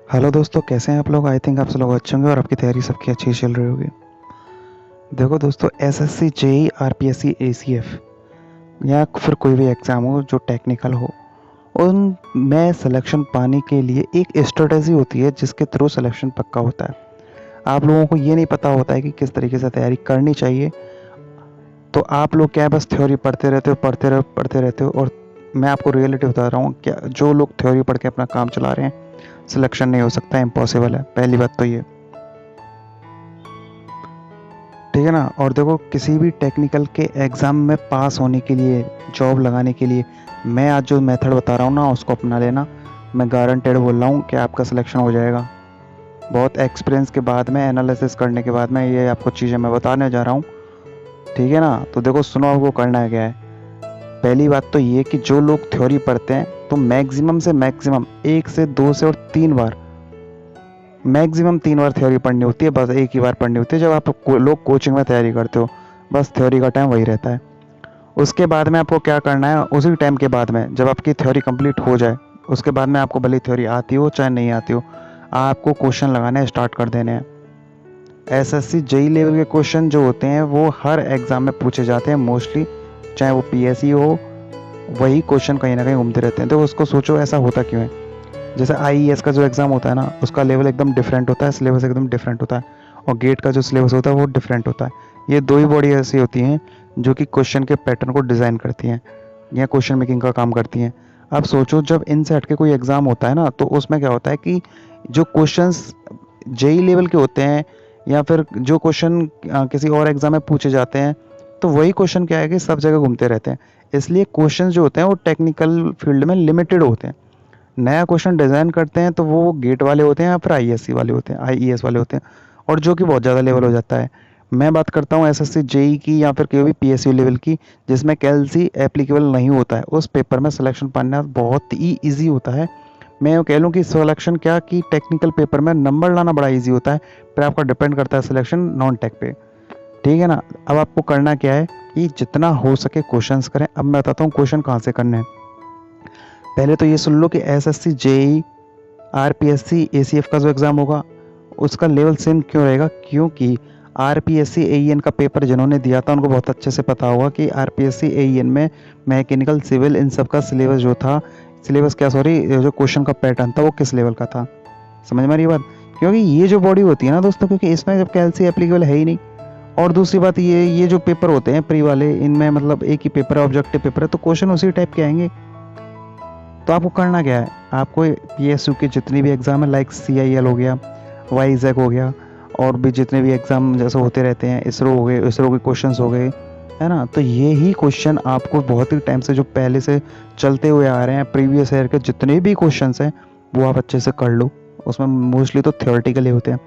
Hello दोस्तों, कैसे हैं आप लोग। आई थिंक आप सब लोग अच्छे होंगे और आपकी तैयारी सबकी अच्छी चल रही होगी। देखो दोस्तों, एसएससी जेई आरपीएससी एसीएफ या फिर कोई भी एग्ज़ाम हो जो टेक्निकल हो, उन में सिलेक्शन पाने के लिए एक स्ट्रेटजी होती है जिसके थ्रू सिलेक्शन पक्का होता है। आप लोगों को ये नहीं पता होता है कि किस तरीके से तैयारी करनी चाहिए। तो आप लोग क्या है, बस थ्योरी पढ़ते रहते हो, पढ़ते रहते हो। और मैं आपको रियलिटी बता रहा हूँ, क्या जो लोग थ्योरी पढ़ के अपना काम चला रहे हैं, सिलेक्शन नहीं हो सकता, इम्पॉसिबल है। पहली बात तो ये, ठीक है ना। और देखो, किसी भी टेक्निकल के एग्ज़ाम में पास होने के लिए, जॉब लगाने के लिए, मैं आज जो मेथड बता रहा हूँ ना, उसको अपना लेना। मैं गारंटेड बोल रहा हूँ कि आपका सिलेक्शन हो जाएगा। बहुत एक्सपीरियंस के बाद में, एनालिसिस करने के बाद में ये आपको चीज़ें मैं बताने जा रहा हूँ, ठीक है ना। तो देखो सुनो, आपको करना है क्या है। पहली बात तो ये कि जो लोग थ्योरी पढ़ते हैं, तो मैक्सिमम से मैक्सिमम 1 से 2 से और 3 बार, मैक्सिमम 3 बार थ्योरी पढ़नी होती है। बस एक ही बार पढ़नी होती है जब आप लोग कोचिंग में तैयारी करते हो। बस थ्योरी का टाइम वही रहता है। उसके बाद में आपको क्या करना है, उसी टाइम के बाद में जब आपकी थ्योरी कंप्लीट हो जाए, उसके बाद में आपको भले थ्योरी आती हो चाहे नहीं आती हो, आपको क्वेश्चन लगाने स्टार्ट कर देने हैं। एसएससी जेई लेवल के क्वेश्चन जो होते हैं वो हर एग्ज़ाम में पूछे जाते हैं मोस्टली, चाहे वो पीएससी हो। वही क्वेश्चन कहीं ना कहीं घूमते रहते हैं। तो उसको सोचो, ऐसा होता क्यों है। जैसे आईईएस का जो एग्ज़ाम होता है ना, उसका लेवल एकदम डिफरेंट होता है, सिलेबस एकदम डिफरेंट होता है। और गेट का जो सिलेबस होता है वो डिफरेंट होता है। ये दो ही बॉडी ऐसी होती हैं जो कि क्वेश्चन के पैटर्न को डिज़ाइन करती हैं या क्वेश्चन मेकिंग का काम करती हैं। अब सोचो, जब इनसे हट के कोई एग्ज़ाम होता है ना, तो उसमें क्या होता है कि जो क्वेश्चंस जेई लेवल के होते हैं, या फिर जो क्वेश्चन किसी और एग्ज़ाम में पूछे जाते हैं, तो वही क्वेश्चन क्या है कि सब जगह घूमते रहते हैं। इसलिए क्वेश्चन जो होते हैं वो टेक्निकल फील्ड में लिमिटेड होते हैं। नया क्वेश्चन डिज़ाइन करते हैं तो वो गेट वाले होते हैं या फिर आईएससी वाले होते हैं, आईईएस वाले होते हैं, और जो कि बहुत ज़्यादा लेवल हो जाता है। मैं बात करता हूँ एसएससी जेई की या फिर कोई भी पीएसयू लेवल की, जिसमें कैलसी एप्लीकेबल नहीं होता है। उस पेपर में सिलेक्शन पाना बहुत ही ईजी होता है। मैं यूँ कह लूँ कि सिलेक्शन क्या, कि टेक्निकल पेपर में नंबर लाना बड़ा ईजी होता है, पर आपका डिपेंड करता है सिलेक्शन नॉन टेक पे, ठीक है ना। अब आपको करना क्या है कि जितना हो सके क्वेश्चंस करें। अब मैं बताता हूँ क्वेश्चन कहाँ से करने हैं। पहले तो ये सुन लो कि एसएससी जेई आरपीएससी एसीएफ का जो एग्ज़ाम होगा, उसका लेवल सेम क्यों रहेगा, क्योंकि आरपीएससी एईएन का पेपर जिन्होंने दिया था उनको बहुत अच्छे से पता होगा कि आरपीएससी एईएन में मैकेनिकल, सिविल, इन सब का सिलेबस जो था, सिलेबस क्या सॉरी, जो क्वेश्चन का पैटर्न था वो किस लेवल का था। समझ में आ रही बात। क्योंकि ये जो बॉडी होती है ना दोस्तों, क्योंकि इसमें जब कैलसी एप्लीकेबल है ही नहीं। और दूसरी बात, ये जो पेपर होते हैं प्री वाले, इनमें मतलब एक ही पेपर है, ऑब्जेक्टिव पेपर है, तो क्वेश्चन उसी टाइप के आएंगे। तो आपको करना क्या है, आपको पीएसयू के जितने भी एग्ज़ाम है, लाइक सीआईएल हो गया, वाईजैक हो गया, और भी जितने भी एग्ज़ाम जैसे होते रहते हैं, इसरो हो गए, इसरो के क्वेश्चंस हो गए, है ना। तो ये ही क्वेश्चन आपको बहुत ही टाइम से जो पहले से चलते हुए आ रहे हैं, प्रीवियस ईयर के जितने भी क्वेश्चंस हैं वो आप अच्छे से कर लो। उसमें मोस्टली तो थ्योरेटिकल ही होते हैं।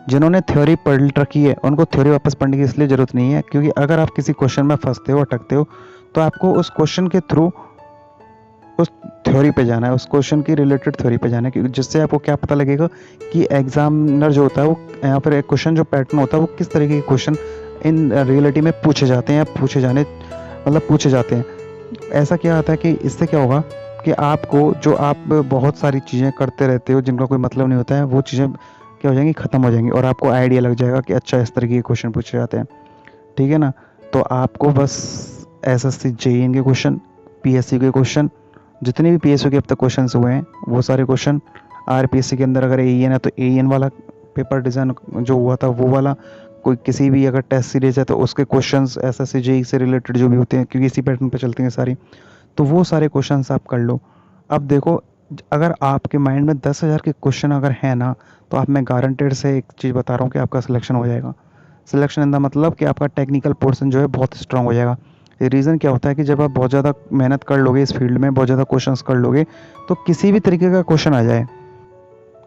जिन्होंने थ्योरी पढ़ रखी है उनको थ्योरी वापस पढ़ने की इसलिए ज़रूरत नहीं है, क्योंकि अगर आप किसी क्वेश्चन में फंसते हो, अटकते हो, तो आपको उस क्वेश्चन के थ्रू उस थ्योरी पे जाना है, उस क्वेश्चन की रिलेटेड थ्योरी पे जाना है, क्योंकि जिससे आपको क्या पता लगेगा कि एग्जामिनर जो होता है वो, या फिर एक क्वेश्चन जो पैटर्न होता है वो किस तरीके के क्वेश्चन इन रियलिटी में पूछे जाते हैं, या पूछे जाते हैं। ऐसा क्या होता है कि इससे क्या होगा कि आपको, जो आप बहुत सारी चीज़ें करते रहते हो जिनका कोई मतलब नहीं होता है, वो चीज़ें क्या हो जाएंगी, ख़त्म हो जाएंगी, और आपको आइडिया लग जाएगा कि अच्छा इस तरीके के क्वेश्चन पूछे जाते हैं, ठीक है ना। तो आपको बस एसएससी जेईएन के क्वेश्चन, पीएससी के क्वेश्चन, जितने भी पीएसयू के अब तक क्वेश्चन हुए हैं वो सारे क्वेश्चन, आरपीएससी के अंदर अगर एईएन है तो एईएन वाला पेपर डिज़ाइन जो हुआ था वो वाला, कोई किसी भी अगर टेस्ट सीरीज है तो उसके क्वेश्चंस एसएससी जेई से रिलेटेड जो भी होते हैं, क्योंकि इसी पैटर्न पे चलती हैं सारी, तो वो सारे क्वेश्चंस आप कर लो। अब देखो, अगर आपके माइंड में 10,000 के क्वेश्चन अगर है ना, तो आप, मैं गारंटेड से एक चीज़ बता रहा हूँ कि आपका सिलेक्शन हो जाएगा। सिलेक्शन इन द मतलब कि आपका टेक्निकल पोर्शन जो है बहुत स्ट्रांग हो जाएगा। ये रीज़न क्या होता है कि जब आप बहुत ज़्यादा मेहनत कर लोगे इस फील्ड में, बहुत ज़्यादा क्वेश्चंस कर लोगे, तो किसी भी तरीके का क्वेश्चन आ जाए,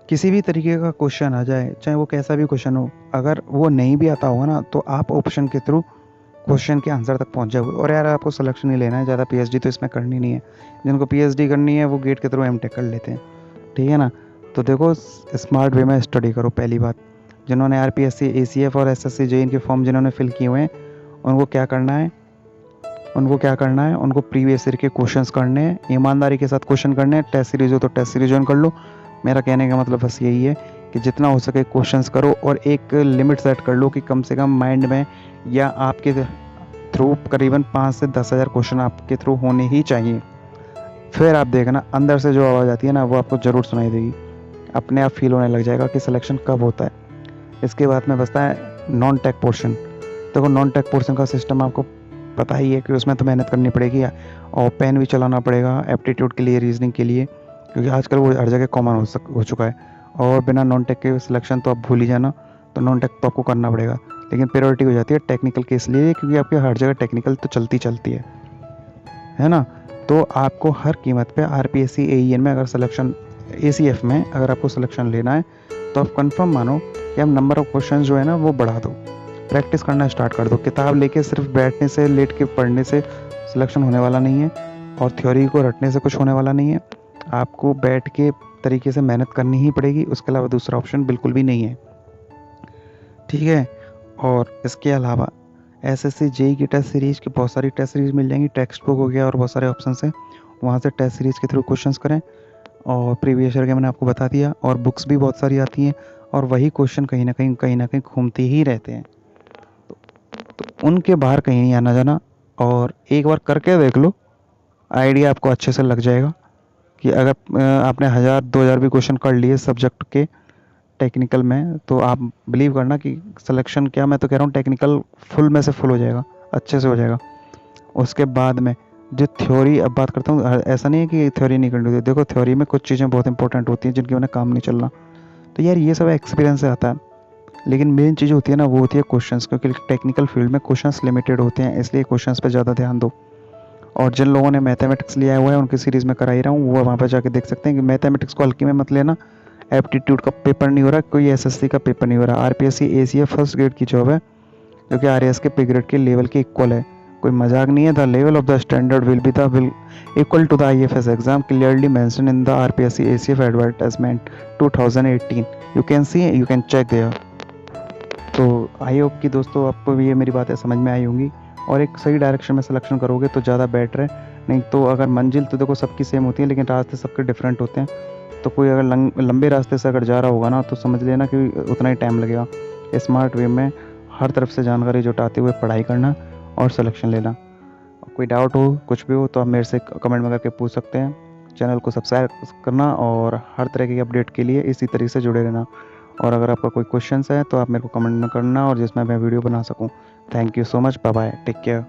किसी भी तरीके का क्वेश्चन आ जाए, चाहे वो कैसा भी क्वेश्चन हो, अगर वो नहीं भी आता होगा ना, तो आप ऑप्शन के थ्रू क्वेश्चन के आंसर तक पहुंच जाओगे। और यार आपको सिलेक्शन ही लेना है, ज़्यादा पीएचडी तो इसमें करनी नहीं है। जिनको पीएचडी करनी है वो गेट के थ्रू एमटेक कर लेते हैं, ठीक है ना। तो देखो, स्मार्ट वे में स्टडी करो। पहली बात, जिन्होंने आरपीएससी एसीएफ और एसएससी जेईएन के फॉर्म जिन्होंने फिल किए हुए हैं, उनको क्या करना है, उनको प्रीवियस ईयर के क्वेश्चंस करने हैं, ईमानदारी के साथ क्वेश्चन करने हैं। टेस्ट सीरीज हो तो टेस्ट सीरीज ज्वाइन कर लो, मेरा कहने का मतलब बस यही है कि जितना हो सके क्वेश्चंस करो और एक लिमिट सेट कर लो कि कम से कम माइंड में या आपके थ्रू करीबन 5 से 10,000 क्वेश्चन आपके थ्रू होने ही चाहिए। फिर आप देखना अंदर से जो आवाज़ आती है ना वो आपको ज़रूर सुनाई देगी, अपने आप फील होने लग जाएगा कि सिलेक्शन कब होता है। इसके बाद में बचता है नॉन टेक पोर्शन। देखो नॉन टेक पोर्शन का सिस्टम आपको पता ही है कि उसमें तो मेहनत करनी पड़ेगी और पेन भी चलाना पड़ेगा एप्टीट्यूड के लिए, रीजनिंग के लिए, क्योंकि आजकल वो हर जगह कॉमन हो चुका है। और बिना नॉन टेक के सिलेक्शन तो आप भूल ही जाना, तो नॉन टेक तो आपको करना पड़ेगा। लेकिन प्रायोरिटी हो जाती है टेक्निकल के इसलिए क्योंकि आपकी हर जगह टेक्निकल तो चलती है ना। तो आपको हर कीमत पे आरपीएससी एईएन में अगर सिलेक्शन, एसीएफ में अगर आपको सिलेक्शन लेना है तो आप कंफर्म मानो कि आप नंबर ऑफ क्वेश्चन जो है ना वो बढ़ा दो, प्रैक्टिस करना स्टार्ट कर दो। किताब लेके सिर्फ बैठने से, लेट के पढ़ने से सिलेक्शन होने वाला नहीं है और थ्योरी को रटने से कुछ होने वाला नहीं है। आपको बैठ के तरीके से मेहनत करनी ही पड़ेगी, उसके अलावा दूसरा ऑप्शन बिल्कुल भी नहीं है, ठीक है। और इसके अलावा एसएससी जेई की टेस्ट सीरीज की बहुत सारी टेस्ट सीरीज मिल जाएंगी, टेक्स्ट बुक हो गया और बहुत सारे ऑप्शन है, वहाँ से टेस्ट सीरीज के थ्रू क्वेश्चंस करें। और प्रीवियस ईयर के मैंने आपको बता दिया, और बुक्स भी बहुत सारी आती हैं और वही क्वेश्चन कहीं ना कहीं घूमते ही रहते हैं, तो उनके बाहर कहीं नहीं आना जाना। और एक बार करके देख लो, आइडिया आपको अच्छे से लग जाएगा कि अगर आपने 1,000-2,000 भी क्वेश्चन कर लिए सब्जेक्ट के टेक्निकल में, तो आप बिलीव करना कि सिलेक्शन क्या, मैं तो कह रहा हूँ टेक्निकल फुल में से फुल हो जाएगा, अच्छे से हो जाएगा। उसके बाद में जो थ्योरी, अब बात करता हूँ, ऐसा नहीं है कि थ्योरी नहीं करनी होती, देखो थ्योरी में कुछ चीज़ें बहुत इंपॉर्टेंट होती हैं जिनकी उन्हें काम नहीं चलना, तो यार ये सब एक्सपीरियंस से आता है। लेकिन मेन चीज़ होती है ना वो होती है क्वेश्चंस, क्योंकि टेक्निकल फील्ड में क्वेश्चंस लिमिटेड होते हैं, इसलिए क्वेश्चंस पे ज़्यादा ध्यान दो। और जिन लोगों ने मैथमेटिक्स लिया हुआ है उनकी सीरीज़ में करा ही रहा हूँ, वो वहाँ पर जाके देख सकते हैं कि मैथमेटिक्स को हल्की में मत लेना। एप्टीट्यूड का पेपर नहीं हो रहा, कोई एसएससी का पेपर नहीं हो रहा, आरपीएससी एसीएफ फर्स्ट ग्रेड की जॉब है जो कि आरएएस के पे ग्रेड के लेवल के इक्वल है, कोई मजाक नहीं है। The level of the standard will equal to the IFS exam clearly mention in the RPSC ACF advertisement 2018, you can see, you can check there. तो आई होप कि दोस्तों आपको भी ये मेरी बातें समझ में आई होंगी और एक सही डायरेक्शन में सिलेक्शन करोगे तो ज़्यादा बेटर है। नहीं तो अगर मंजिल तो देखो सबकी सेम होती है लेकिन रास्ते सबके डिफरेंट होते हैं, तो कोई अगर लंबे रास्ते से अगर जा रहा होगा ना तो समझ लेना कि उतना ही टाइम लगेगा। स्मार्ट वे में हर तरफ से जानकारी जुटाते हुए पढ़ाई करना और सिलेक्शन लेना। कोई डाउट हो, कुछ भी हो, तो आप मेरे से कमेंट में करके पूछ सकते हैं। चैनल को सब्सक्राइब करना और हर तरह की अपडेट के लिए इसी तरीके से जुड़े रहना। और अगर आपका कोई क्वेश्चन है तो आप मेरे को कमेंट में करना और जिसमें मैं वीडियो बना सकूं। Thank you so much, bye bye, take care.